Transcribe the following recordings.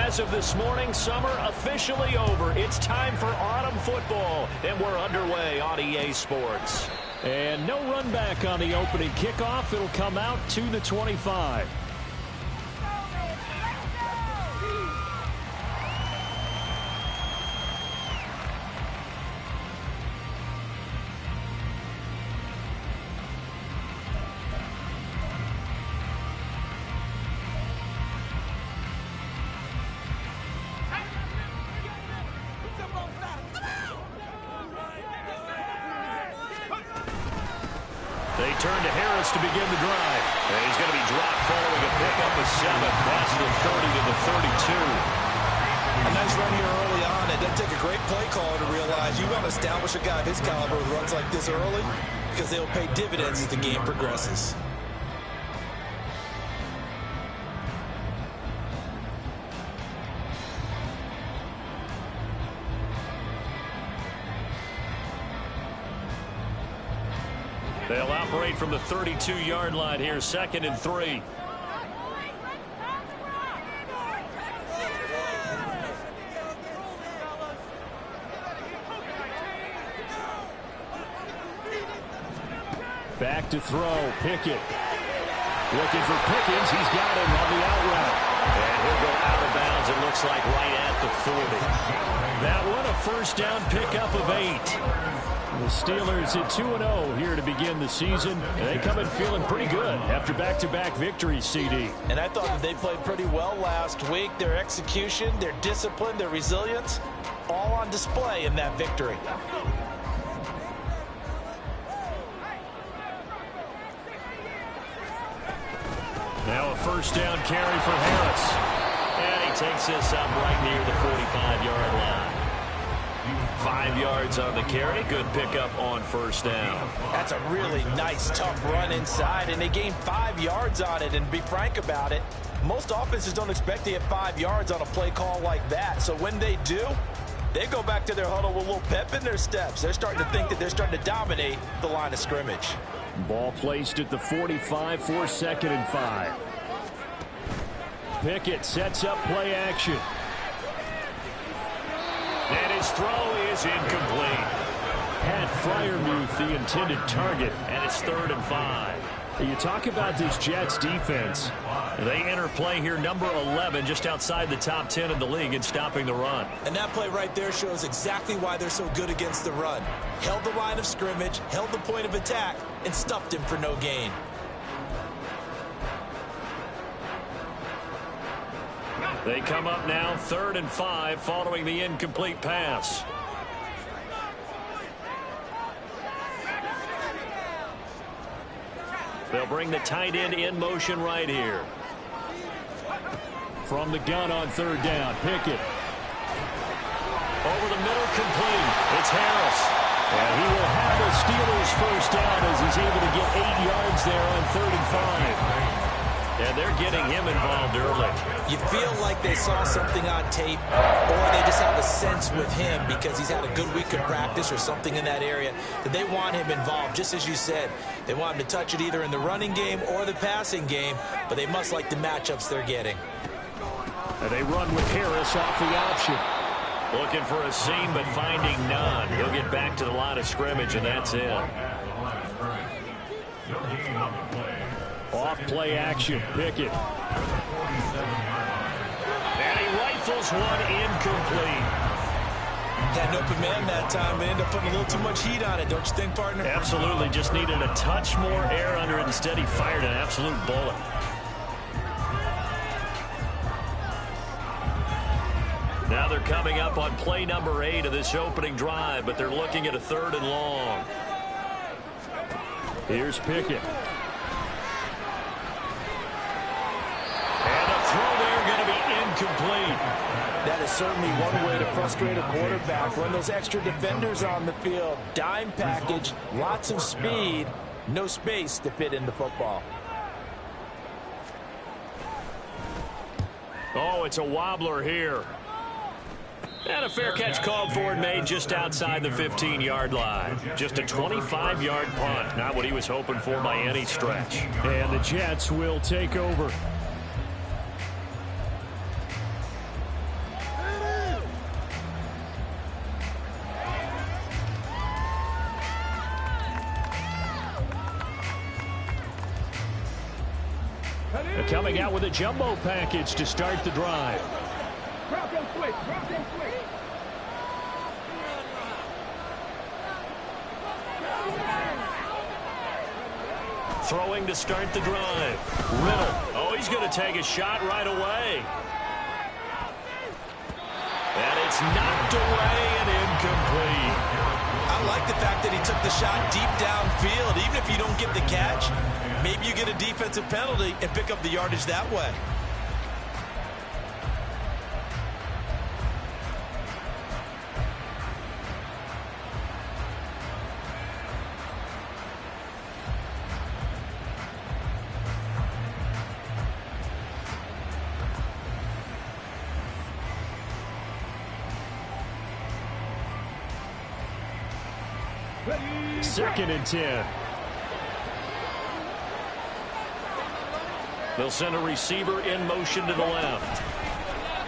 As of this morning, summer officially over. It's time for autumn football, and we're underway on EA Sports. And no run back on the opening kickoff. It'll come out to the 25. They turn to Harris to begin the drive. And he's going to be dropped following a pickup of 7 past the 30 to the 32. A nice run here early on. It doesn't take a great play caller to realize you want to establish a guy of his caliber with runs like this early because they'll pay dividends as the game progresses. They'll operate from the 32-yard line here, 2nd and 3. Back to throw, Pickett. Looking for Pickens, he's got him on the out route. And he'll go out of bounds, it looks like, right at the 40. That one, a first down pickup of 8. The Steelers at 2-0 here to begin the season. And they come in feeling pretty good after back-to-back victories, CD. And I thought that they played pretty well last week. Their execution, their discipline, their resilience, all on display in that victory. Now a first down carry for Harris. And he takes this up right near the 45-yard line. 5 yards on the carry. Good pickup on first down. That's a really nice, tough run inside, and they gained 5 yards on it. And to be frank about it, most offenses don't expect to get 5 yards on a play call like that. So when they do, they go back to their huddle with a little pep in their steps. They're starting to think that they're starting to dominate the line of scrimmage. Ball placed at the 45 for 2nd and 5. Pickett sets up play action. And his throw is incomplete. Pat Freiermuth, the intended target. And it's 3rd and 5. You talk about this Jets defense. They enter play here, number 11, just outside the top 10 in the league in stopping the run. And that play right there shows exactly why they're so good against the run. Held the line of scrimmage, held the point of attack, and stuffed him for no gain. They come up now 3rd and 5 following the incomplete pass. They'll bring the tight end in motion right here. From the gun on 3rd down, Pickett. Over the middle, complete. It's Harris. And he will have the Steelers first down as he's able to get 8 yards there on 3rd and 5. And they're getting him involved early. You feel like they saw something on tape, or they just have a sense with him because he's had a good week of practice or something in that area that they want him involved. Just as you said, they want him to touch it either in the running game or the passing game, but they must like the matchups they're getting. And they run with Harris off the option. Looking for a seam, but finding none. He'll get back to the line of scrimmage, and that's it. Off play action, Pickett. And he rifles one incomplete. Had an open man that time, but ended up putting a little too much heat on it, don't you think, partner? Absolutely. Just needed a touch more air under it. Instead, he fired an absolute bullet. Now they're coming up on play number 8 of this opening drive, but they're looking at a 3rd and long. Here's Pickett. And a throw there going to be incomplete. That is certainly one way to frustrate a quarterback. Run those extra defenders on the field. Dime package, lots of speed, no space to fit in the football. Oh, it's a wobbler here. And a fair catch called for and made just outside the 15-yard line. Just a 25-yard punt. Not what he was hoping for by any stretch. And the Jets will take over. They're coming out with a jumbo package to start the drive. Throwing to start the drive. Riddle. Oh, he's going to take a shot right away. And it's knocked away and incomplete. I like the fact that he took the shot deep downfield. Even if you don't get the catch, maybe you get a defensive penalty and pick up the yardage that way. Second and 10. They'll send a receiver in motion to the left.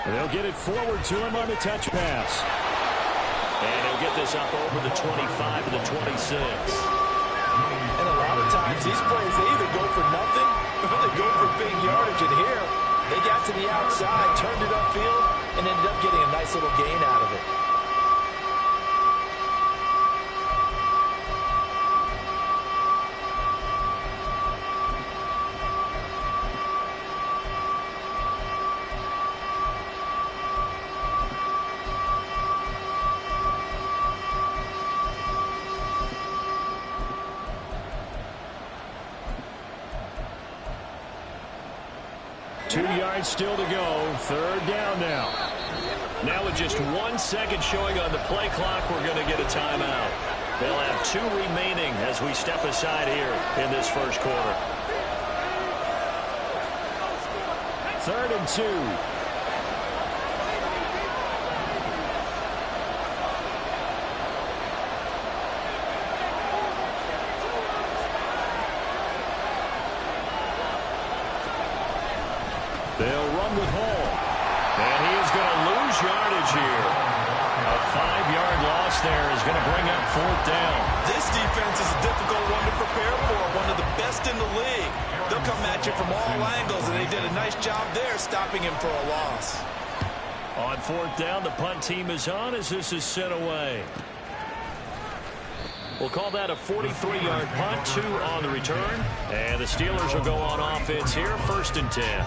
They'll get it forward to him on the touch pass. And he'll get this up over the 25 to the 26. And a lot of times these plays, they either go for nothing or they go for big yardage. And here, they got to the outside, turned it upfield, and ended up getting a nice little gain out of it. Still to go. Third down now. Now with just 1 second showing on the play clock, we're going to get a timeout. They'll have 2 remaining as we step aside here in this first quarter. Third and 2. They'll run with Hall. And he is going to lose yardage here. A 5-yard loss there is going to bring up fourth down. This defense is a difficult one to prepare for, one of the best in the league. They'll come at you from all angles, and they did a nice job there stopping him for a loss. On fourth down, the punt team is on as this is sent away. We'll call that a 43-yard punt, 2 on the return. And the Steelers will go on offense here, 1st and 10.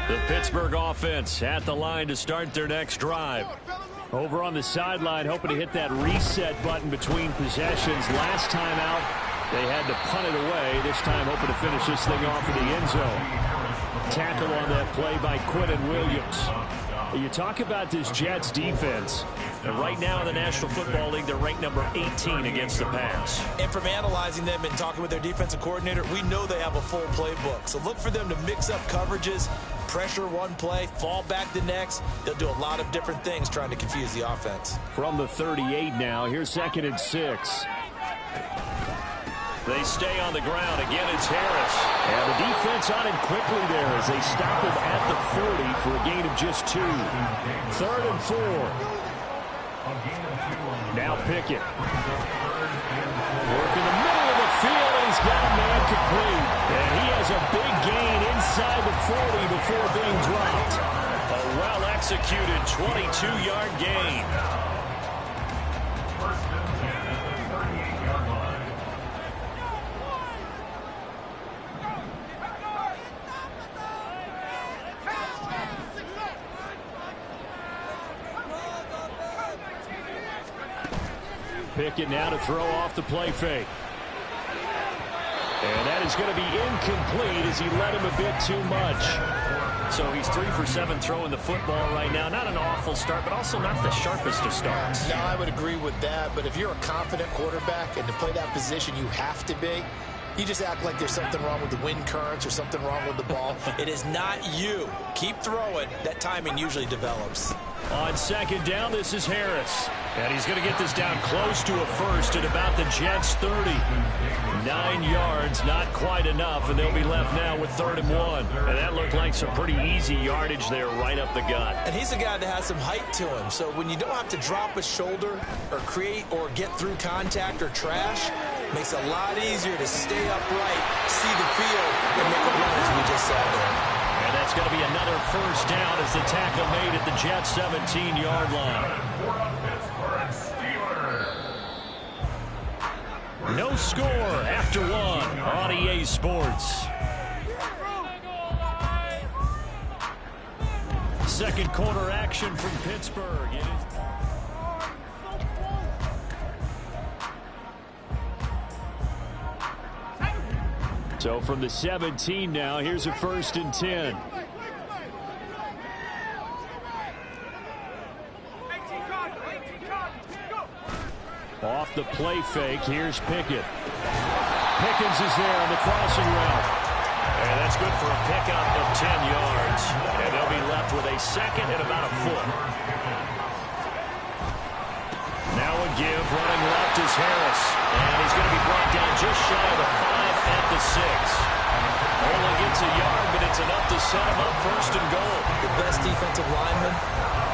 The Pittsburgh offense at the line to start their next drive. Over on the sideline, hoping to hit that reset button between possessions. Last time out, they had to punt it away. This time, hoping to finish this thing off in the end zone. Tackle on that play by Quinnen Williams. You talk about this Jets defense. And right now in the National Football League, they're ranked number 18 against the pass. And from analyzing them and talking with their defensive coordinator, we know they have a full playbook. So look for them to mix up coverages, pressure one play, fall back the next. They'll do a lot of different things trying to confuse the offense. From the 38 now, here's 2nd and 6. They stay on the ground. Again, it's Harris. And the defense on him quickly there as they stop him at the 40 for a gain of just 2. 3rd and 4. Now Pickett. Work in the middle of the field, and he's got a man complete. And he has a big gain inside the 40 before being dropped. A well-executed 22-yard gain. Pickett now to throw off the play fake. And that is going to be incomplete as he led him a bit too much. So he's 3 for 7 throwing the football right now. Not an awful start, but also not the sharpest of starts. No, I would agree with that. But if you're a confident quarterback and to play that position, you have to be. You just act like there's something wrong with the wind currents or something wrong with the ball. It is not you. Keep throwing. That timing usually develops. On second down, this is Harris. And he's going to get this down close to a first at about the Jets' 30. 9 yards, not quite enough, and they'll be left now with 3rd and 1. And that looked like some pretty easy yardage there right up the gut. And he's a guy that has some height to him. So when you don't have to drop a shoulder or create or get through contact or trash, it makes it a lot easier to stay upright, see the field, and make a run as we just saw there. And that's going to be another first down as the tackle made at the Jets' 17-yard line. No score after 1 on EA Sports. Second quarter action from Pittsburgh. So from the 17 now, here's a 1st and 10. Off the play fake, here's Pickett. Pickens is there on the crossing route. And that's good for a pickup of 10 yards. And they'll be left with a second and about a foot. Now a give, running left is Harris. And he's going to be brought down just shy of the 5 at the 6. Only gets a yard, but it's enough to set him up 1st and goal. The best defensive linemen,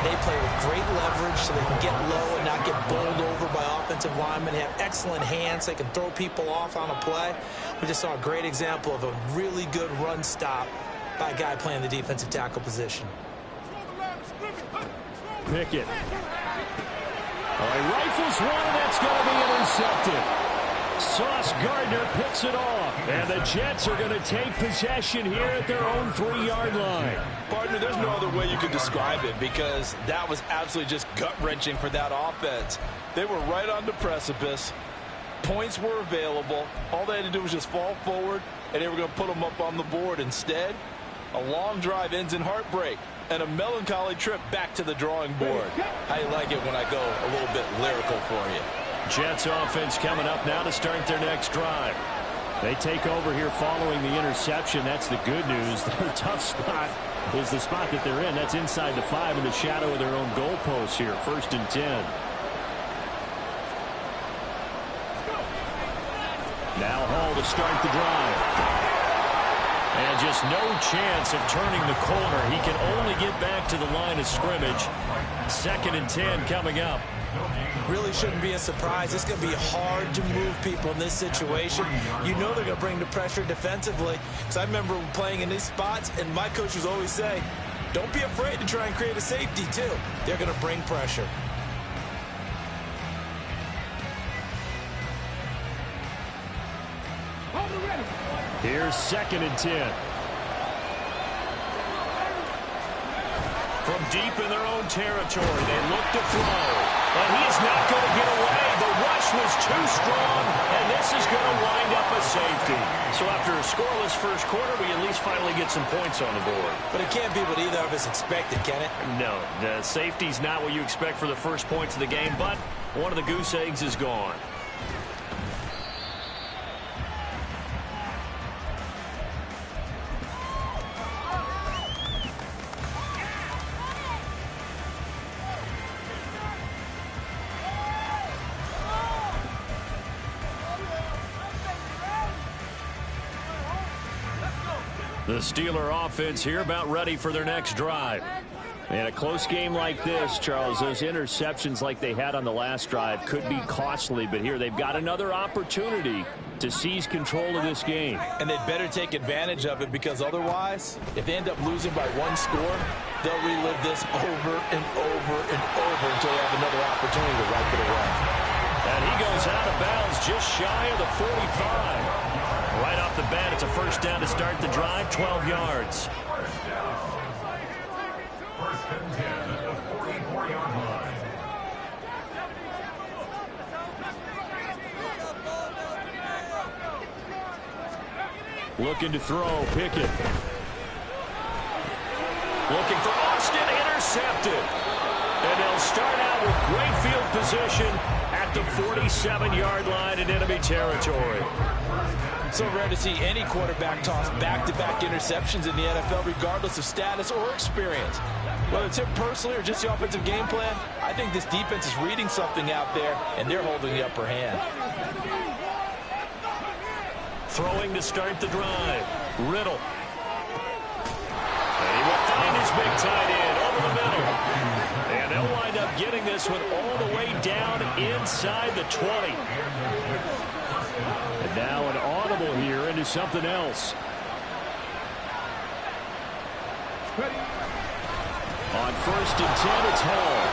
they play with great leverage so they can get low and not get bowled over by offensive linemen. They have excellent hands. They can throw people off on a play. We just saw a great example of a really good run stop by a guy playing the defensive tackle position. Pickett. Oh, he rifles one, and that's going to be intercepted. Sauce Gardner picks it off. And the Jets are going to take possession here at their own 3-yard line. Partner, there's no other way you could describe it because that was absolutely just gut-wrenching for that offense. They were right on the precipice. Points were available. All they had to do was just fall forward, and they were going to put them up on the board. Instead, a long drive ends in heartbreak and a melancholy trip back to the drawing board. I like it when I go a little bit lyrical for you. Jets offense coming up now to start their next drive. They take over here following the interception. That's the good news. Their tough spot is the spot that they're in. That's inside the 5 in the shadow of their own goalpost here. 1st and 10. Now Hall to start the drive. And just no chance of turning the corner. He can only get back to the line of scrimmage. 2nd and 10 coming up. Really shouldn't be a surprise. It's going to be hard to move people in this situation. You know they're going to bring the pressure defensively. Because I remember playing in these spots, and my coaches always say, don't be afraid to try and create a safety, too. They're going to bring pressure. Here's 2nd and 10. From deep in their own territory, they look to throw. And he's not going to get away. The rush was too strong, and this is going to wind up a safety. So after a scoreless first quarter, we at least finally get some points on the board. But it can't be what either of us expected, can it? No, the safety's not what you expect for the first points of the game, but one of the goose eggs is gone. The Steeler offense here about ready for their next drive. And a close game like this, Charles, those interceptions like they had on the last drive could be costly, but here they've got another opportunity to seize control of this game. And they'd better take advantage of it because otherwise, if they end up losing by 1 score, they'll relive this over and over and over until they have another opportunity to wipe it away. And he goes out of bounds just shy of the 45. Right off the bat, it's a first down to start the drive, 12 yards. Looking to throw, Pickett. Looking for Austin, intercepted. And they'll start out with great field position at the 47-yard line in enemy territory. So rare to see any quarterback toss back-to-back interceptions in the NFL, regardless of status or experience. Whether it's him personally or just the offensive game plan, I think this defense is reading something out there, and they're holding the upper hand. Throwing to start the drive. Riddle. And he will find his big tight end over the middle. And they'll wind up getting this one all the way down inside the 20. And now an audible here into something else. On 1st and 10, it's Hall.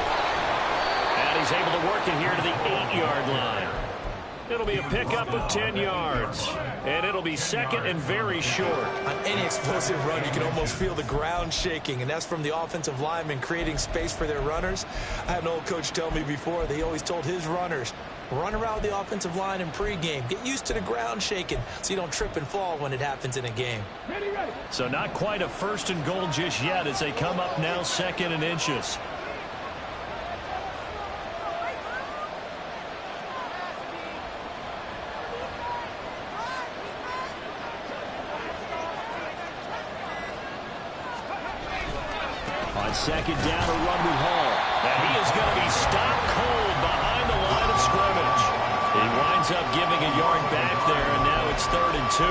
And he's able to work it here to the 8-yard line. It'll be a pickup of 10 yards. And it'll be second and very short. On any explosive run, you can almost feel the ground shaking, and that's from the offensive linemen creating space for their runners. I had an old coach tell me before, they always told his runners, run around the offensive line in pregame. Get used to the ground shaking so you don't trip and fall when it happens in a game. So not quite a 1st and goal just yet as they come up now 2nd and inches. On 2nd down, a run with Hall. And he is going to be stopped cold behind the line of scrimmage. He winds up giving a yard back there, and now it's 3rd and 2.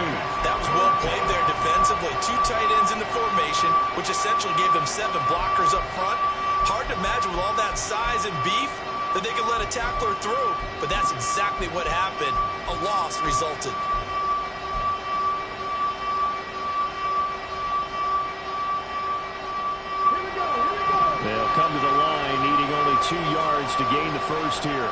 That was well played there defensively. 2 tight ends in the formation, which essentially gave them 7 blockers up front. Hard to imagine with all that size and beef that they could let a tackler through, but that's exactly what happened. A loss resulted. They'll come to the line, needing only 2 yards to gain the first here.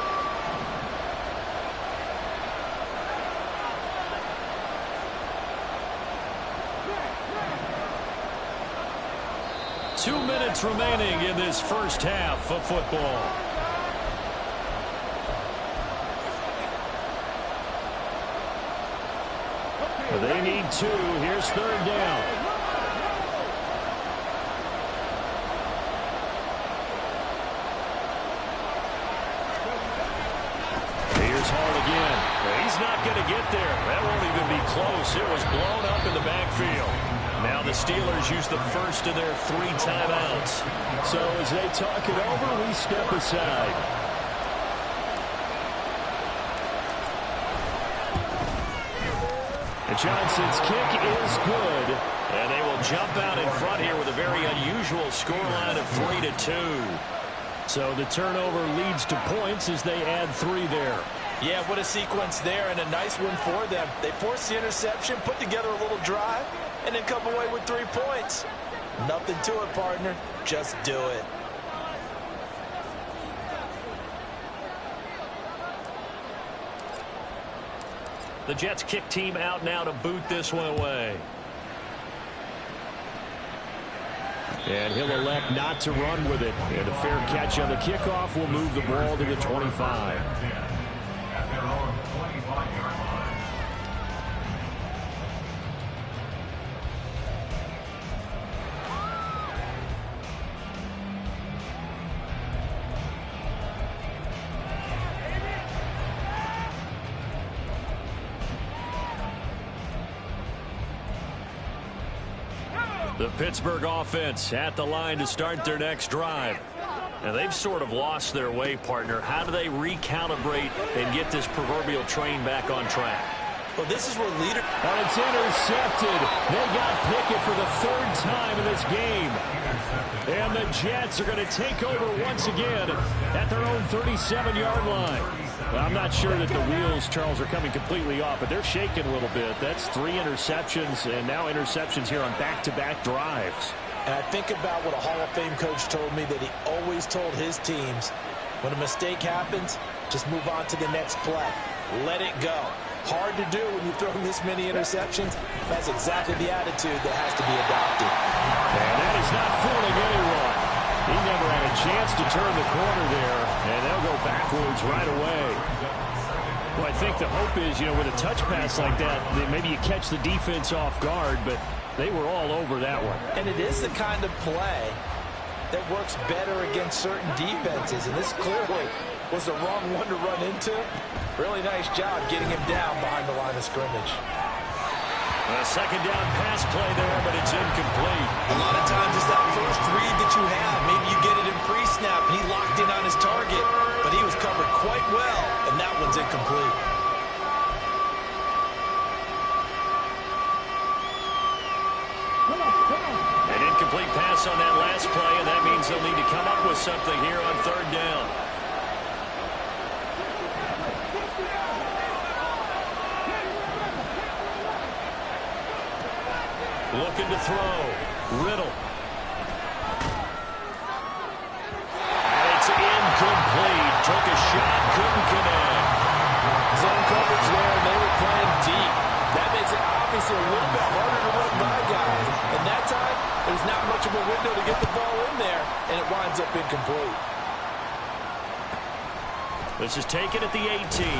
Two minutes remaining in this first half of football. They need 2. Here's 3rd down. He's not going to get there. That won't even be close. It was blown up in the backfield. Now the Steelers use the first of their 3 timeouts. So as they talk it over, we step aside. And Johnson's kick is good. And they will jump out in front here with a very unusual scoreline of 3-2. So the turnover leads to points as they add 3 there. Yeah, what a sequence there, and a nice one for them. They forced the interception, put together a little drive, and then come away with 3 points. Nothing to it, partner. Just do it. The Jets kick team out now to boot this one away. And he'll elect not to run with it. And a fair catch on the kickoff will move the ball to the 25. The Pittsburgh offense at the line to start their next drive. Now they've sort of lost their way, partner. How do they recalibrate and get this proverbial train back on track? Well, this is where leader... And it's intercepted. They got Pickett for the 3rd time in this game. And the Jets are going to take over once again at their own 37-yard line. Well, I'm not sure that the wheels, Charles, are coming completely off, but they're shaking a little bit. That's 3 interceptions, and now interceptions here on back-to-back drives. And I think about what a Hall of Fame coach told me, that he always told his teams, when a mistake happens, just move on to the next play. Let it go. Hard to do when you throw this many interceptions. That's exactly the attitude that has to be adopted. And that is not fooling anyone. He never had a chance to turn the corner there, and they'll go backwards right away. Well, I think the hope is, with a touch pass like that, maybe you catch the defense off guard, but they were all over that one. And it is the kind of play that works better against certain defenses, and this clearly was the wrong one to run into. Really nice job getting him down behind the line of scrimmage. A second down pass play there, but it's incomplete. A lot of times it's that first read that you have. Maybe you get it in pre-snap, and he locked in on his target, but he was covered quite well, and that one's incomplete. An incomplete pass on that last play, and that means they'll need to come up with something here on third down. Looking to throw. Riddle. And it's incomplete. Took a shot, couldn't connect. Zone coverage there, and they were playing deep. That makes it obviously a little bit harder to run by guys. And that time, there's not much of a window to get the ball in there, and it winds up incomplete. This is taken at the 18.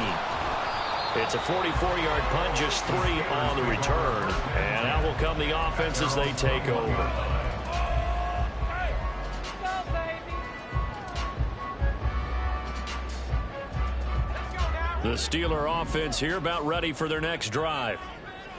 It's a 44-yard punt, just 3 on the return. And out will come the offense as they take over. The Steeler offense here about ready for their next drive.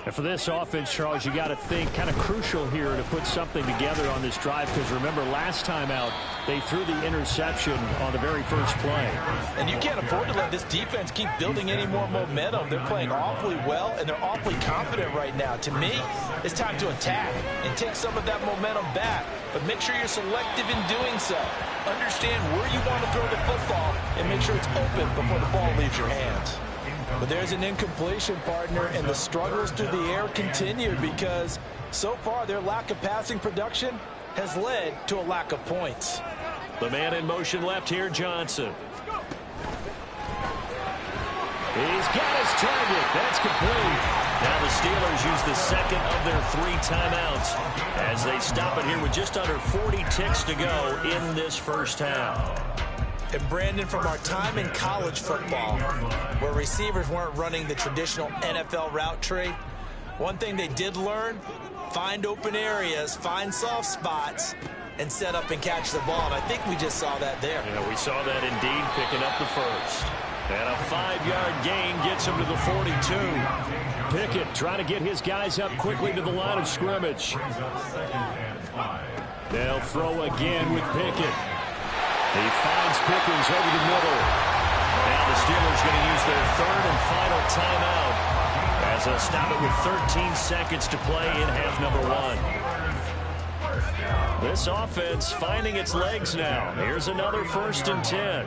And for this offense, Charles, you got to think kind of crucial here to put something together on this drive, because remember last time out they threw the interception on the very first play. And you can't afford to let this defense keep building any more momentum. They're playing awfully well, and they're awfully confident right now. To me, it's time to attack and take some of that momentum back, but make sure you're selective in doing so. Understand where you want to throw the football and make sure it's open before the ball leaves your hands. But there's an incompletion, partner, and the struggles through the air continue because so far their lack of passing production has led to a lack of points. The man in motion left here, Johnson. He's got his target. That's complete. Now the Steelers use the second of their 3 timeouts as they stop it here with just under 40 ticks to go in this first half. And Brandon, from our time in college football, where receivers weren't running the traditional NFL route tree, one thing they did learn, find open areas, find soft spots, and set up and catch the ball. And I think we just saw that there. Yeah, we saw that indeed, picking up the first. And a 5-yard gain gets him to the 42. Pickett trying to get his guys up quickly to the line of scrimmage. They'll throw again with Pickett. He finds Pickens over the middle. Now the Steelers going to use their 3rd and final timeout as they'll stop it with 13 seconds to play in half number 1. This offense finding its legs now. Here's another 1st and 10.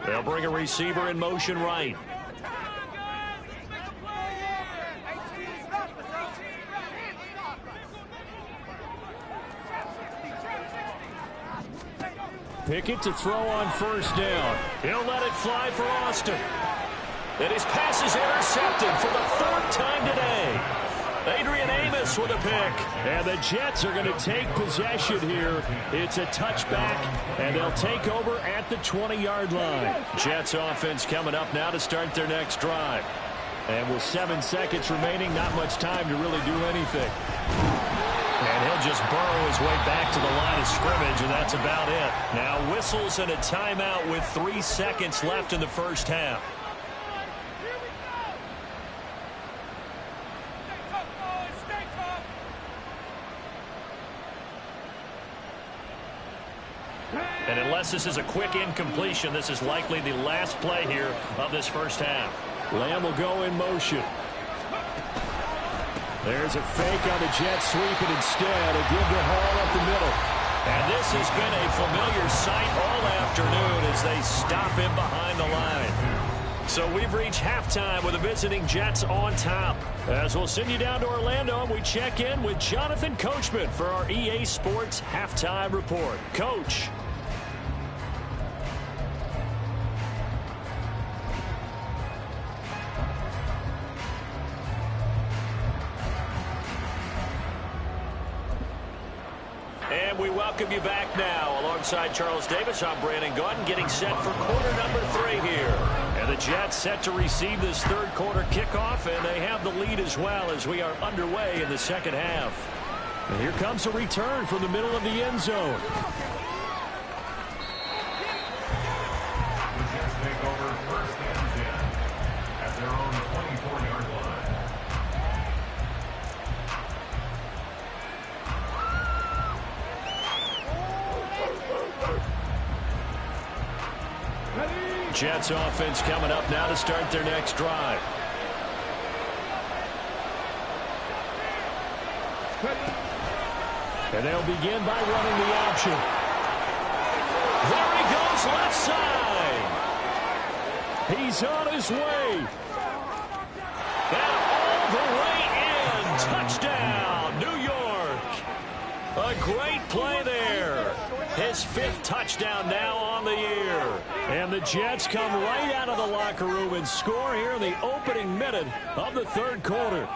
They'll bring a receiver in motion right. Pickett to throw on first down. He'll let it fly for Austin. And his pass is intercepted for the 3rd time today. Adrian Amos with a pick. And the Jets are going to take possession here. It's a touchback, and they'll take over at the 20-yard line. Jets offense coming up now to start their next drive. And with 7 seconds remaining, not much time to really do anything. And he'll just burrow his way back to the line of scrimmage, and that's about it. Now whistles and a timeout with 3 seconds left in the first half. And unless this is a quick incompletion, this is likely the last play here of this first half. Lamb will go in motion. There's a fake on the jet sweep, and instead a give to Hall up the middle. And this has been a familiar sight all afternoon as they stop him behind the line. So we've reached halftime with the visiting Jets on top. As we'll send you down to Orlando, and we check in with Jonathan Coachman for our EA Sports Halftime Report. Coach. And we welcome you back now. Alongside Charles Davis, I'm Brandon Gordon, getting set for quarter number 3 here. And the Jets set to receive this 3rd quarter kickoff, and they have the lead as well as we are underway in the second half. And here comes a return from the middle of the end zone. The Jets take over 1st and 10 at their own 24-yard line. Jets offense coming up now to start their next drive. And they'll begin by running the option. There he goes, left side. He's on his way. And all the way in. Touchdown, New York. A great play there. His 5th touchdown now on the year. And the Jets come right out of the locker room and score here in the opening minute of the 3rd quarter.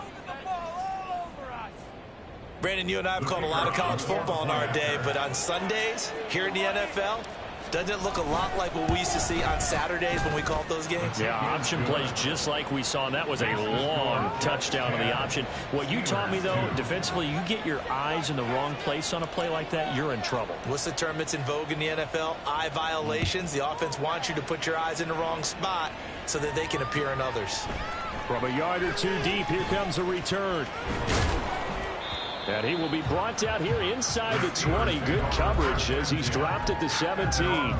Brandon, you and I have called a lot of college football in our day, but on Sundays here in the NFL, doesn't it look a lot like what we used to see on Saturdays when we called those games? Yeah, option plays just like we saw, and that was a long touchdown on the option. What you taught me, though, defensively, you get your eyes in the wrong place on a play like that, you're in trouble. What's the term that's in vogue in the NFL? Eye violations. The offense wants you to put your eyes in the wrong spot so that they can appear in others. From a yard or two deep, here comes a return. And he will be brought down here inside the 20. Good coverage as he's dropped at the 17.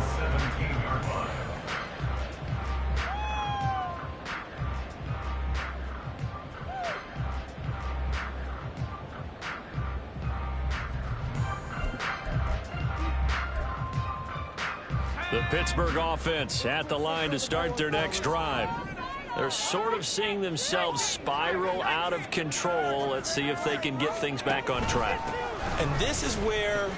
The Pittsburgh offense at the line to start their next drive. They're sort of seeing themselves spiral out of control. Let's see if they can get things back on track. And this is where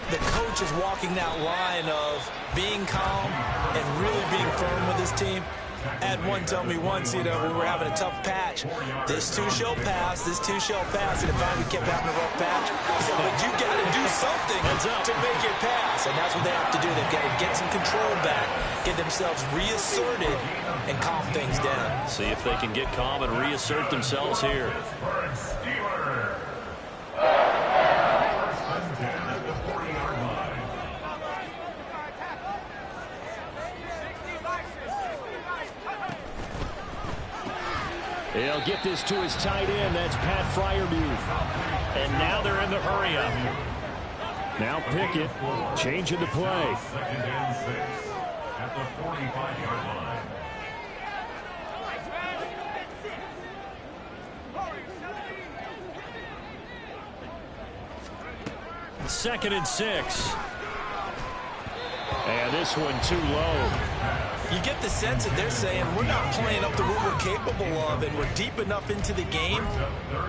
the coach is walking that line of being calm and really being firm with his team. I had one tell me once, we were having a tough patch. This too shall pass, this too shall pass. And finally we kept having a rough patch. He said, but you got to do something to make it pass. And that's what they have to do. They've got to get some control back, get themselves reasserted, and calm things down. See if they can get calm and reassert themselves here. He'll get this to his tight end. That's Pat Freiermuth. And now they're in the hurry up. Now Pickett changing the play. 2nd and 6 at the 45-yard line. 2nd and 6. And this one too low. You get the sense that they're saying we're not playing up to what we're capable of, and we're deep enough into the game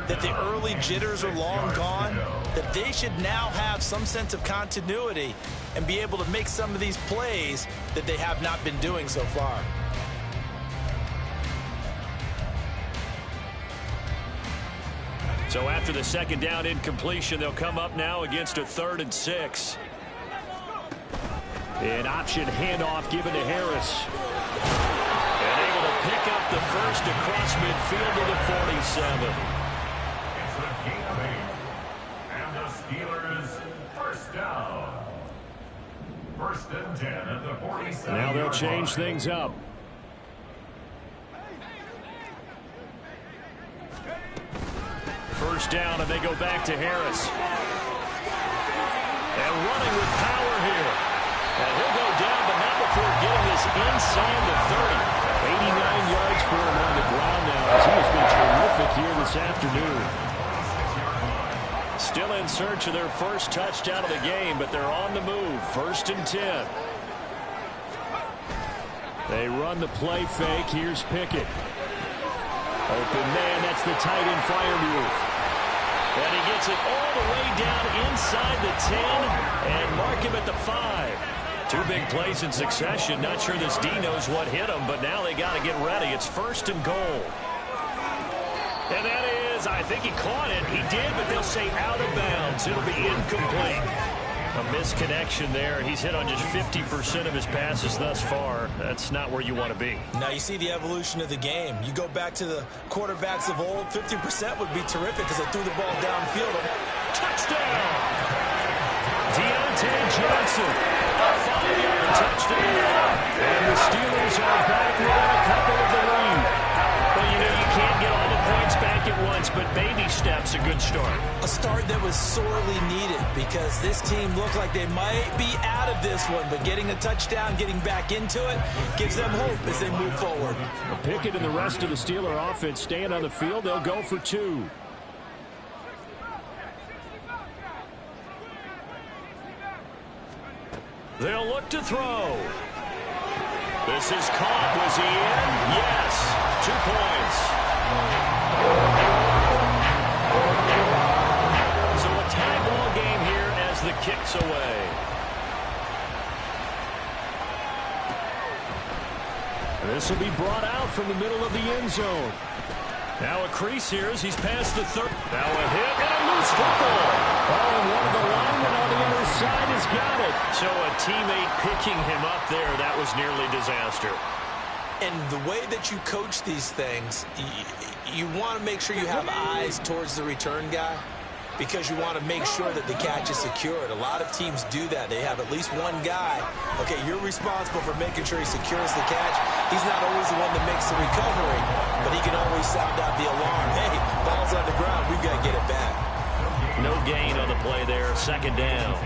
that the early jitters are long gone, that they should now have some sense of continuity and be able to make some of these plays that they have not been doing so far. So after the 2nd down incompletion, they'll come up now against a 3rd and 6. An option handoff given to Harris. And able to pick up the first across midfield to the 47. It's a gain of 8. And the Steelers 1st down. 1st and 10 at the 47. Now they'll change things up. First down, and they go back to Harris. And running with power here. And he'll go down, but not before getting this inside the 30. 89 yards for him on the ground now, as he has been terrific here this afternoon. Still in search of their first touchdown of the game, but they're on the move. 1st and 10. They run the play fake. Here's Pickett. Open man, that's the tight end Freiermuth. And he gets it all the way down inside the 10 and mark him at the 5. 2 big plays in succession. Not sure this D knows what hit him, but now they got to get ready. It's 1st and goal. And that is, I think he caught it. He did, but they'll say out of bounds. It'll be incomplete. A misconnection there. He's hit on just 50% of his passes thus far. That's not where you want to be. Now you see the evolution of the game. You go back to the quarterbacks of old, 50% would be terrific because they threw the ball downfield. Touchdown! down. Deontay Johnson, a 5-yard touchdown. And the Steelers are back within a couple of the lead. Well, you know, you can't get all the points back at once, but baby steps, a good start. A start that was sorely needed because this team looked like they might be out of this one, but getting a touchdown, getting back into it, gives them hope as they move forward. Pickett and the rest of the Steeler offense staying on the field. They'll go for 2. They'll look to throw. This is caught. Was he in? Yes. 2 points. So a tie ball game here as the kick's away. This will be brought out from the middle of the end zone. Now a crease here as he's past the 30. Now a hit and a loose football. Oh, and one of the linemen on the other side has got it. So a teammate picking him up there, that was nearly disaster. And the way that you coach these things, you want to make sure you have eyes towards the return guy because you want to make sure that the catch is secured. A lot of teams do that. They have at least one guy. Okay, you're responsible for making sure he secures the catch. He's not always the one that makes the recovery, but he can always sound out the alarm. Hey, ball's on the ground. We've got to get it back. No gain on the play there. 2nd down.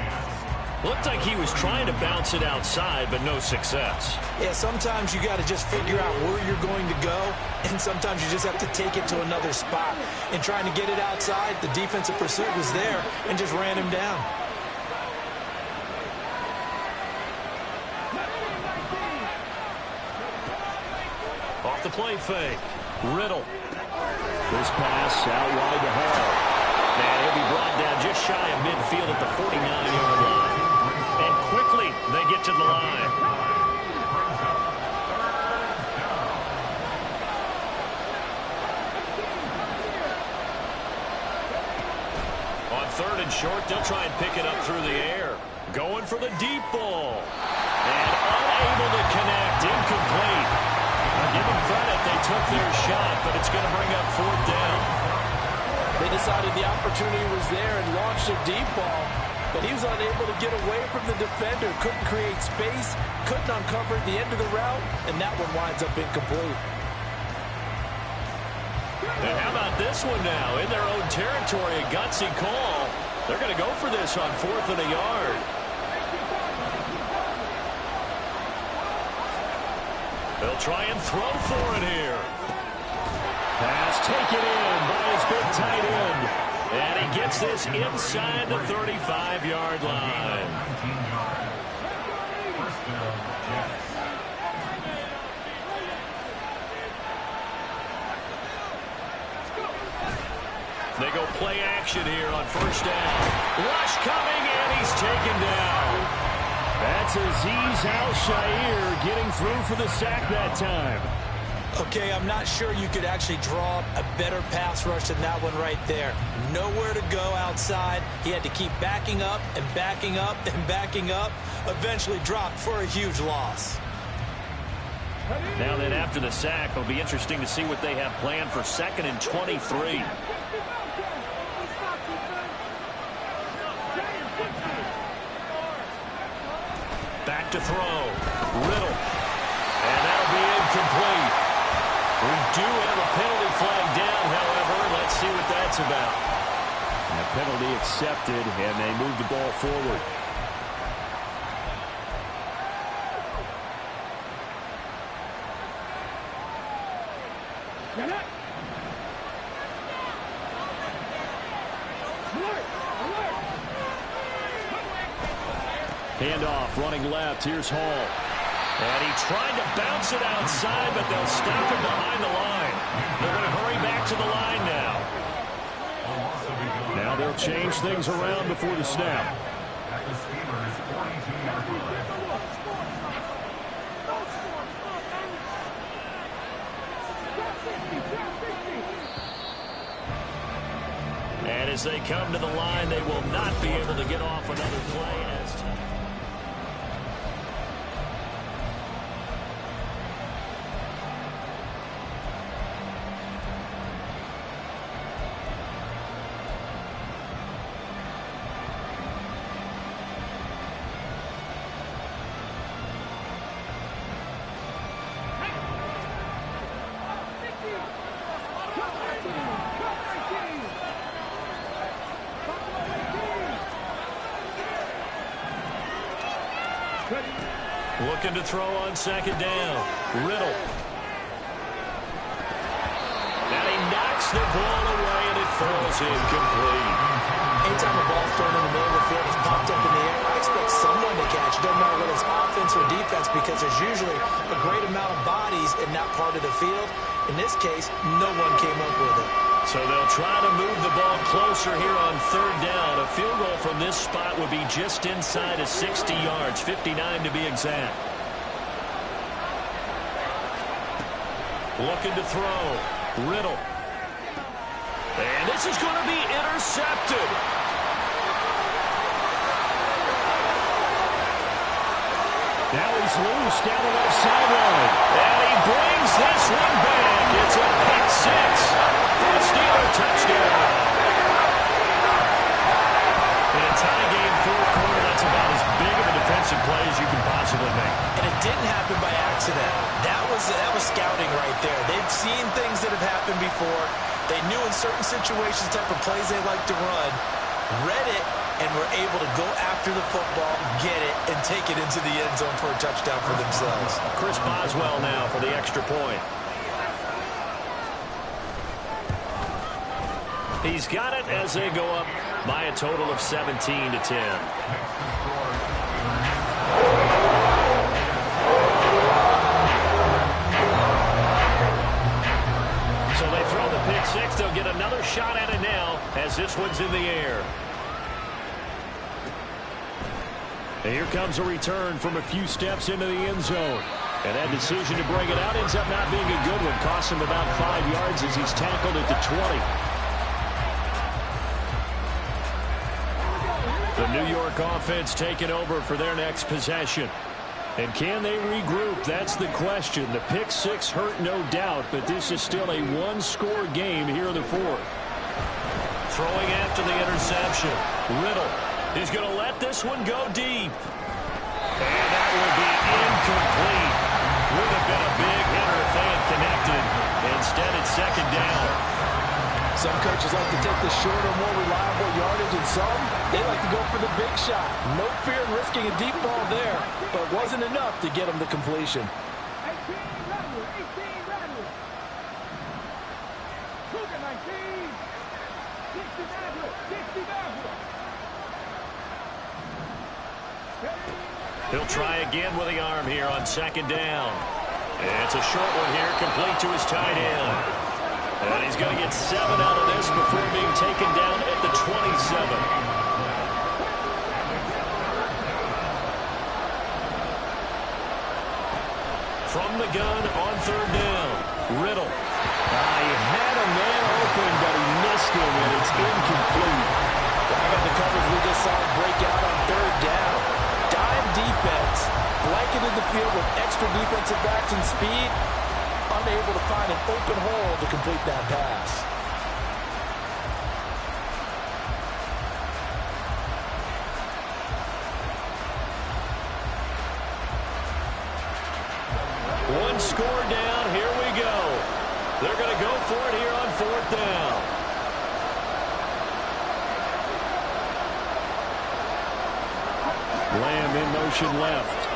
Looked like he was trying to bounce it outside, but no success. Yeah, sometimes you got to just figure out where you're going to go, and sometimes you just have to take it to another spot. And trying to get it outside, the defensive pursuit was there and just ran him down. Off the play fake. Riddle. This pass out wide to Hall. And he'll be brought down just shy of midfield at the 49-yard line. And quickly, they get to the line. On 3rd and short, they'll try and pick it up through the air. Going for the deep ball. And unable to connect. Incomplete. Now, give them credit. They took their shot, but it's going to bring up 4th down. They decided the opportunity was there and launched a deep ball, but he was unable to get away from the defender, couldn't create space, couldn't uncover the end of the route, and that one winds up incomplete. And how about this one now? In their own territory, a gutsy call. They're going to go for this on 4th and a yard. They'll try and throw for it here. Pass taken in by his big tight end. And he gets this inside the 35-yard line. They go play action here on 1st down. Rush coming, and he's taken down. That's Azeez Al-Shaair getting through for the sack that time. Okay, I'm not sure you could actually draw a better pass rush than that one right there. Nowhere to go outside. He had to keep backing up and backing up and backing up. Eventually dropped for a huge loss. Now then, after the sack, it'll be interesting to see what they have planned for 2nd and 23. Back to throw. Riddle. And that'll be incomplete. We do have a penalty flag down, however. Let's see what that's about. And a penalty accepted, and they move the ball forward. Handoff, running left. Here's Hall. And he tried to bounce it outside, but they'll stop him behind the line. They're going to hurry back to the line now. Now they'll change things around before the snap. And as they come to the line, they will not be able to get off another play as time. Looking to throw on second down. Riddle. And he knocks the ball away, and it falls incomplete. Anytime a ball's thrown in the middle of the field, it's popped up in the air, I expect someone to catch it. Doesn't matter whether it's offense or defense, because there's usually a great amount of bodies in that part of the field. In this case, no one came up with it. So they'll try to move the ball closer here on third down. A field goal from this spot would be just inside of 60 yards, 59 to be exact. Looking to throw. Riddle. And this is going to be intercepted. Now he's loose down the left sideline. And he brings this one back. It's a pick six for a Steeler touchdown. In a tie game, fourth quarter, that's about as big of a defensive play as you can possibly make. And it didn't happen by accident. That was scouting right there. They'd seen things that have happened before. They knew in certain situations the type of plays they like to run, read it, and were able to go after the football, get it, and take it into the end zone for a touchdown for themselves. Chris Boswell now for the extra point. He's got it as they go up by a total of 17-10. So they throw the pick six. They'll get another shot at it now as this one's in the air. And here comes a return from a few steps into the end zone. And that decision to bring it out ends up not being a good one. Costs him about 5 yards as he's tackled at the 20. The New York offense taking over for their next possession. And can they regroup? That's the question. The pick six hurt, no doubt, but this is still a one-score game here in the fourth. Throwing after the interception. Riddle. He's going to let this one go deep. And that will be incomplete. Would have been a big hitter if they had connected. Instead, it's second down. Some coaches like to take the shorter, more reliable yardage, and some, they like to go for the big shot. No fear in risking a deep ball there, but it wasn't enough to get them the completion. He'll try again with the arm here on second down. It's a short one here, complete to his tight end. And he's going to get 7 out of this before being taken down at the 27. From the gun on third down, Riddle. He had a man open, but he missed him, and it's incomplete. Back up the coverage we just saw break out on third down. Dime defense, blanketed the field with extra defensive backs and speed, unable to find an open hole to complete that pass. One score down, here we go. They're going to go for it here on fourth down. Lamb in motion left.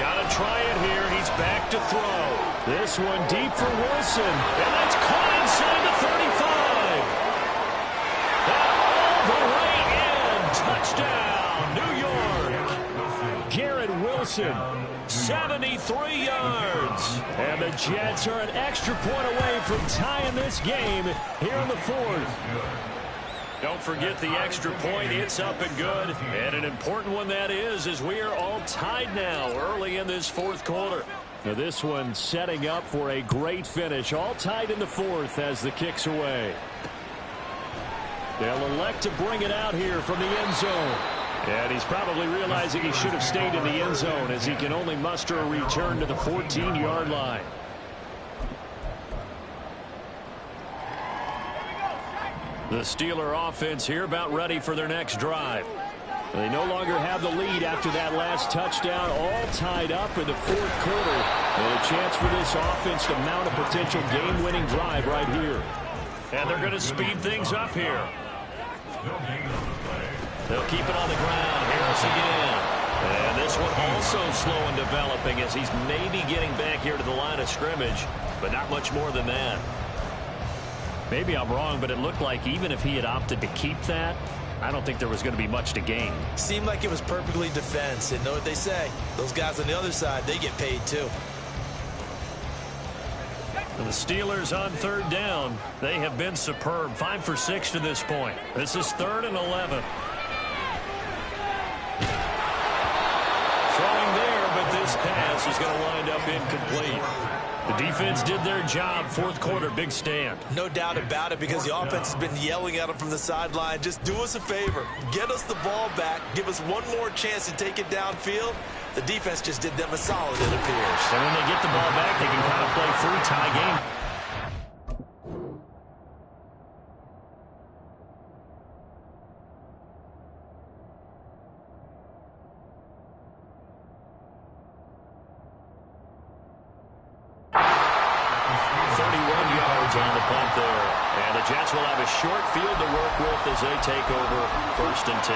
Got to try it here. He's back to throw. This one deep for Wilson. And that's caught inside the 35. And all the way in. Touchdown, New York. Garrett Wilson, 73 yards. And the Jets are an extra point away from tying this game here in the fourth. Don't forget the extra point. It's up and good. And an important one that is, as we are all tied now early in this fourth quarter. Now this one setting up for a great finish. All tied in the fourth as the kick's away. They'll elect to bring it out here from the end zone. And he's probably realizing he should have stayed in the end zone as he can only muster a return to the 14-yard line. The Steeler offense here about ready for their next drive. They no longer have the lead after that last touchdown, all tied up in the fourth quarter. And a chance for this offense to mount a potential game-winning drive right here. And they're going to speed things up here. They'll keep it on the ground. Harris again. And this one also slow in developing as he's maybe getting back here to the line of scrimmage, but not much more than that. Maybe I'm wrong, but it looked like even if he had opted to keep that, I don't think there was going to be much to gain. Seemed like it was perfectly defense. And know what they say? Those guys on the other side, they get paid too. And the Steelers on third down. They have been superb. 5 for 6 to this point. This is 3rd and 11. Throwing there, but this pass is going to wind up incomplete. The defense did their job. 4th quarter, big stand. No doubt about it, because the offense has been yelling at them from the sideline. Just do us a favor. Get us the ball back. Give us one more chance to take it downfield. The defense just did them a solid, it appears. And when they get the ball back, they can kind of play through tie game. On the punt there. And the Jets will have a short field to work with as they take over 1st and 10.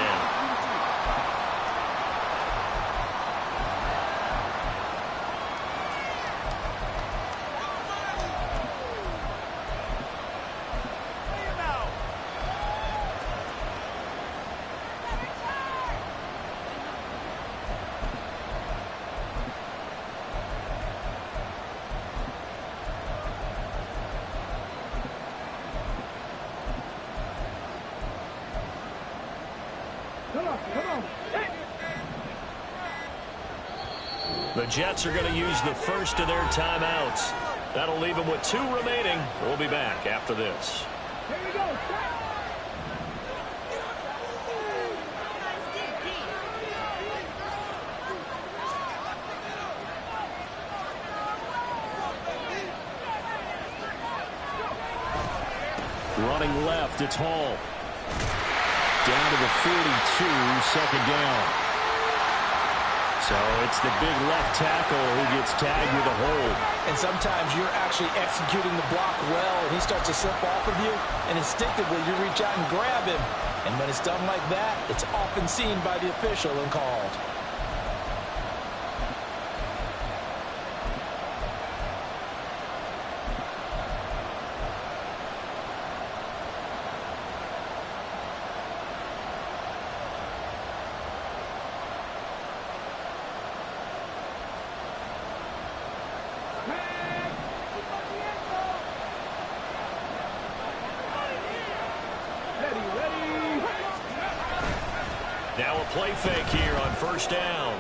The Jets are going to use the first of their timeouts. That'll leave them with 2 remaining. We'll be back after this. Here we go. Running left, it's Hall. Down to the 42, 2nd down. So it's the big left tackle who gets tagged with a hold. And sometimes you're actually executing the block well, and he starts to slip off of you, and instinctively you reach out and grab him. And when it's done like that, it's often seen by the official and called. Now a play fake here on 1st down.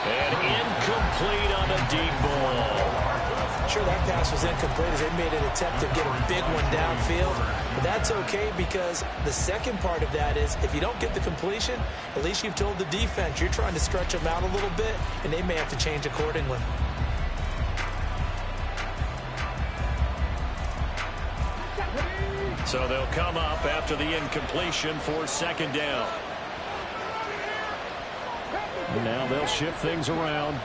And incomplete on a deep ball. Sure, that pass was incomplete as they made an attempt to get a big one downfield. But that's okay, because the second part of that is if you don't get the completion, at least you've told the defense you're trying to stretch them out a little bit, and they may have to change accordingly. So they'll come up after the incompletion for 2nd down. Now they'll shift things around.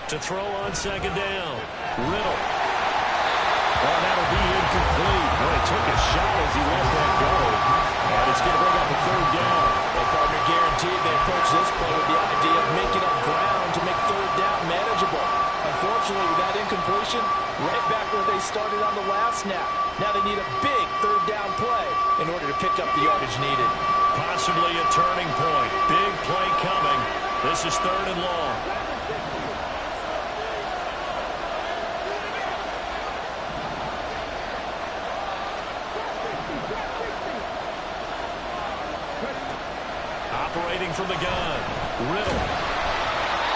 To throw on 2nd down. Riddle. Oh, that'll be incomplete. Boy, took a shot as he let that go. And it's going to bring up a 3rd down. Well, partner, guaranteed they approach this play with the idea of making up ground to make 3rd down manageable. Unfortunately, with that incompletion, right back where they started on the last snap. Now they need a big 3rd down play in order to pick up the yardage needed. Possibly a turning point. Big play coming. This is 3rd and long. Operating from the gun. Riddle.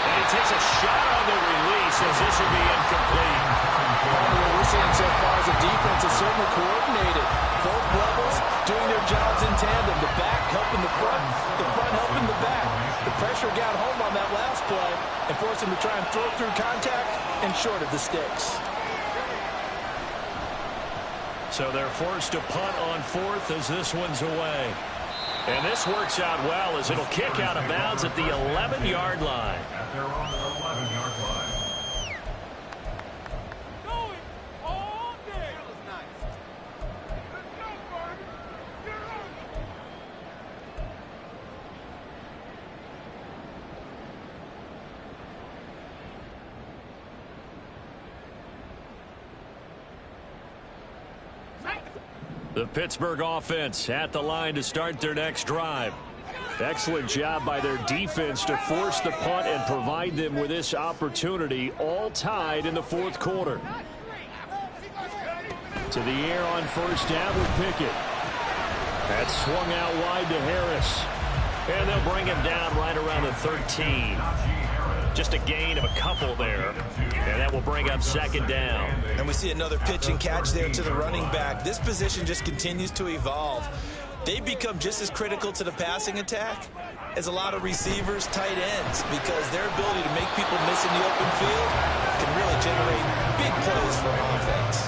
And he takes a shot on the release as this will be incomplete. What we're seeing so far is the defense is certainly coordinated. Both levels doing their jobs in tandem. The back helping the front helping the back. The pressure got home on that last play and forced him to try and throw through contact and short of the sticks. So they're forced to punt on fourth as this one's away. And this works out well as it'll kick out of bounds at the 11-yard line. At their own 11-yard line. The Pittsburgh offense at the line to start their next drive. Excellent job by their defense to force the punt and provide them with this opportunity, all tied in the fourth quarter. To the air on first down with Pickett. That's swung out wide to Harris. And they'll bring him down right around the 13. Just a gain of a couple there. And that will bring up second down. And we see another pitch and catch there to the running back. This position just continues to evolve. They become just as critical to the passing attack as a lot of receivers, tight ends, because their ability to make people miss in the open field can really generate big plays for offense.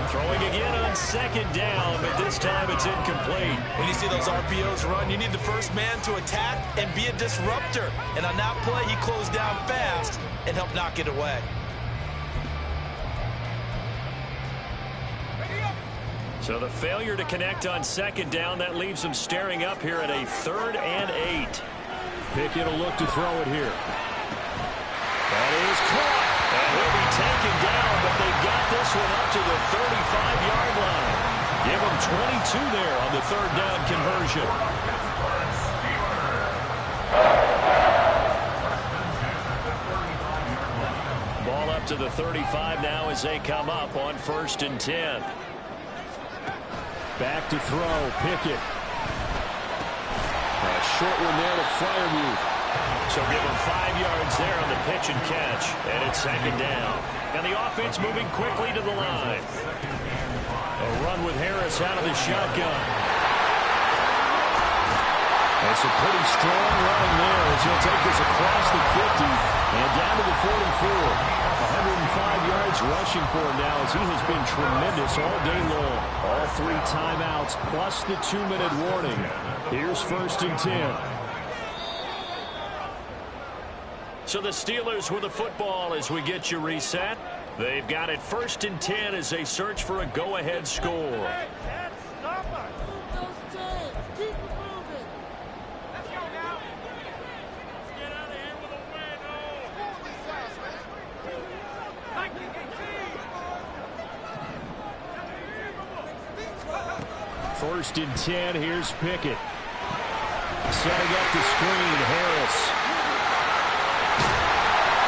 Throwing again on second down, but this time it's incomplete. When you see those RPOs run, you need the first man to attack and be a disruptor. And on that play, he closed down fast and helped knock it away. So the failure to connect on second down, that leaves them staring up here at a 3rd and 8. Pickett will look to throw it here. That is caught. And he'll be taken down, but they've got this one up to the 35-yard line. Give them 22 there on the 3rd down conversion. Ball up to the 35 now as they come up on 1st and 10. Back to throw, Pickett. A short one there to Freiermuth. So give him 5 yards there on the pitch and catch. And it's second down. And the offense moving quickly to the line. A run with Harris out of the shotgun. That's a pretty strong running there as he'll take this across the 50 and down to the 44. 105 yards rushing for him now as he has been tremendous all day long. All 3 timeouts plus the 2-minute warning. Here's 1st and 10. So the Steelers with the football as we get you reset. They've got it 1st and 10 as they search for a go-ahead score. First and 10, here's Pickett. Setting up the screen, Harris.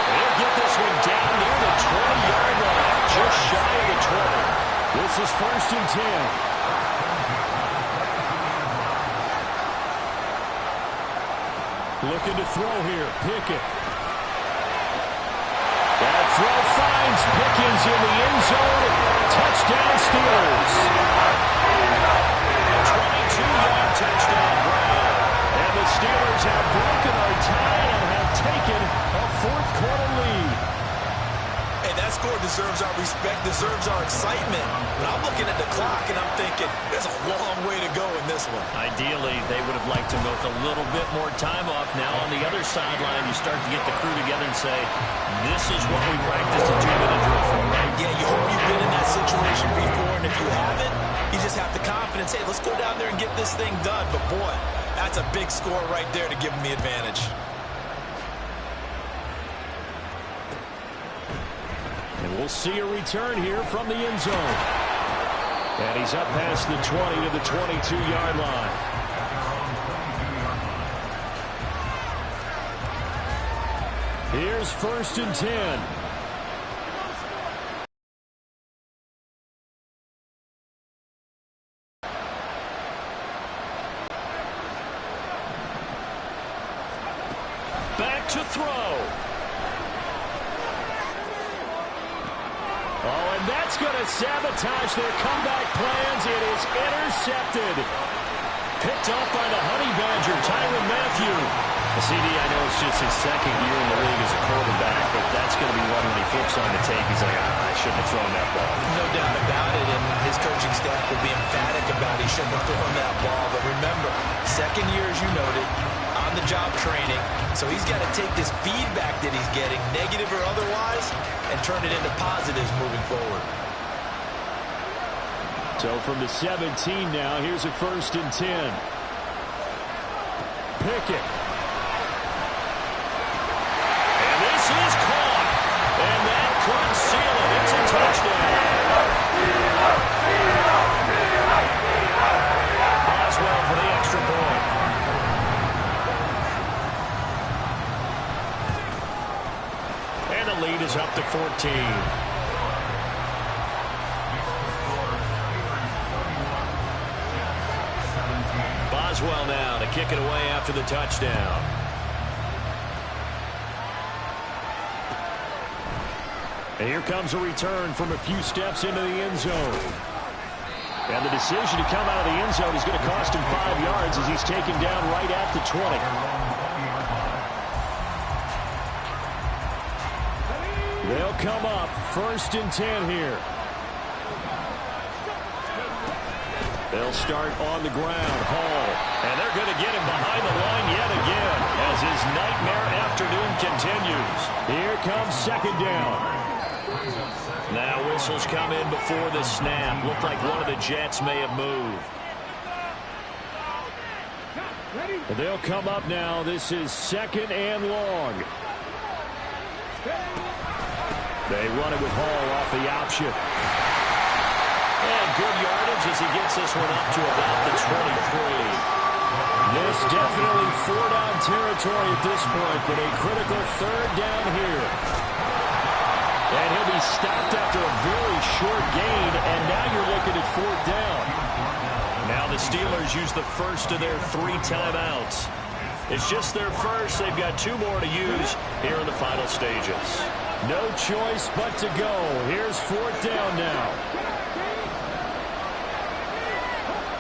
They'll get this one down near the 20-yard line, just shy of the 20. This is 1st and 10. Looking to throw here, Pickett. That throw finds Pickens in the end zone. Touchdown, Steelers. 22-yard touchdown grab. And the Steelers have broken our tie and have taken a 4th quarter lead. Hey, that score deserves our respect, deserves our excitement. But I'm looking at the clock and I'm thinking there's a long way to go in this one. Ideally, they would have liked to milk a little bit more time off. Now on the other sideline, you start to get the crew together and say, this is what we practiced a 2-minute drill for, right? Yeah, you hope you've been in that situation before, and if you haven't, you just have the confidence, hey, let's go down there and get this thing done. But boy, that's a big score right there to give them the advantage. And we'll see a return here from the end zone. And he's up past the 20 to the 22-yard line. Here's 1st and 10. Back to throw. Oh, and that's going to sabotage their comeback plans. It is intercepted. Picked off by the Honey Badger, Tyrann Mathieu. CD, I know it's just his second year in the league as a quarterback, but that's going to be one when he flips on the tape. He's like, I shouldn't have thrown that ball. No doubt about it, and his coaching staff will be emphatic about he shouldn't have thrown that ball. But remember, second year, as you noted, on-the-job training, so he's got to take this feedback that he's getting, negative or otherwise, and turn it into positives moving forward. So from the 17 now, here's a 1st and 10. Pickett. Is caught, and that could seal it. It's a touchdown. Boswell for the extra point. And the lead is up to 14. Boswell now to kick it away after the touchdown. And here comes a return from a few steps into the end zone. And the decision to come out of the end zone is going to cost him 5 yards as he's taken down right at the 20. They'll come up 1st and 10 here. They'll start on the ground. Hall. And they're going to get him behind the line yet again as his nightmare afternoon continues. Here comes 2nd down. Now whistles come in before the snap. Looked like one of the Jets may have moved. They'll come up now. This is 2nd and long. They run it with Hall off the option. And good yardage as he gets this one up to about the 23. This definitely 4-down territory at this point, but a critical 3rd down here. And he'll be stopped after a very short gain, and now you're looking at 4th down. Now the Steelers use the first of their 3 timeouts. It's just their first. They've got 2 more to use here in the final stages. No choice but to go. Here's 4th down now.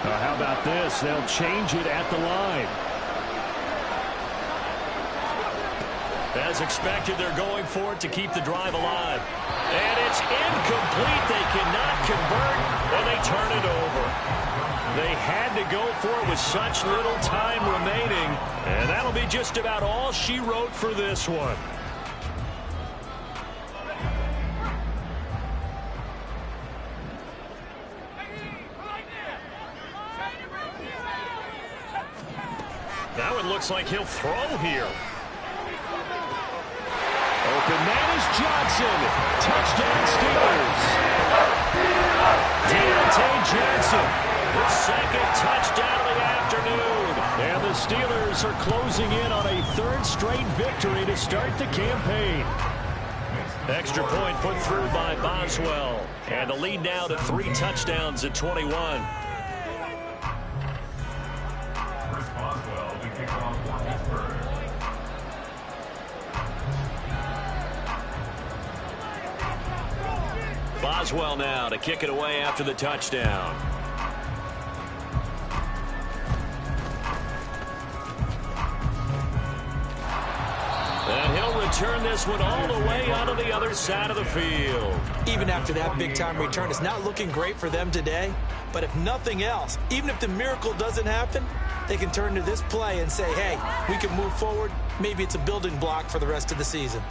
How about this? They'll change it at the line. As expected, they're going for it to keep the drive alive. And it's incomplete. They cannot convert, and they turn it over. They had to go for it with such little time remaining, and that'll be just about all she wrote for this one. Now it looks like he'll throw here. Open man is Johnson. Touchdown Steelers. Deontay Johnson, the 2nd touchdown of the afternoon. And the Steelers are closing in on a 3rd straight victory to start the campaign. Extra point put through by Boswell. And the lead now to 3 touchdowns at 21. Boswell to kick off for Pittsburgh. Boswell now to kick it away after the touchdown. And he'll return this one all the way onto the other side of the field. Even after that big-time return, it's not looking great for them today. But if nothing else, even if the miracle doesn't happen, they can turn to this play and say, hey, we can move forward. Maybe it's a building block for the rest of the season.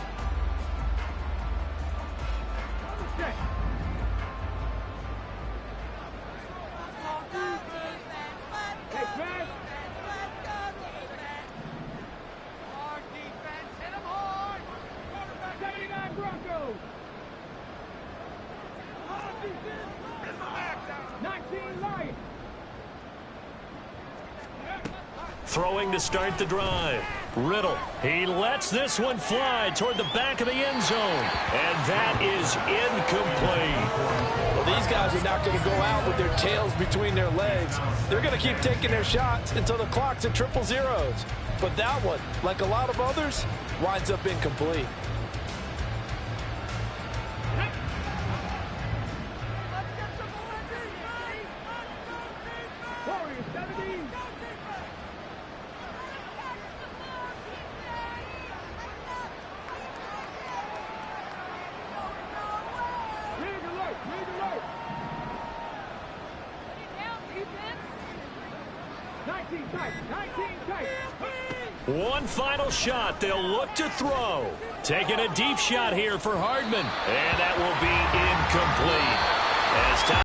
Throwing to start the drive. Riddle. He lets this one fly toward the back of the end zone. And that is incomplete. Well, these guys are not going to go out with their tails between their legs. They're going to keep taking their shots until the clock's at 000. But that one, like a lot of others, winds up incomplete. One final shot. They'll look to throw. Taking a deep shot here for Hardman. And that will be incomplete. As time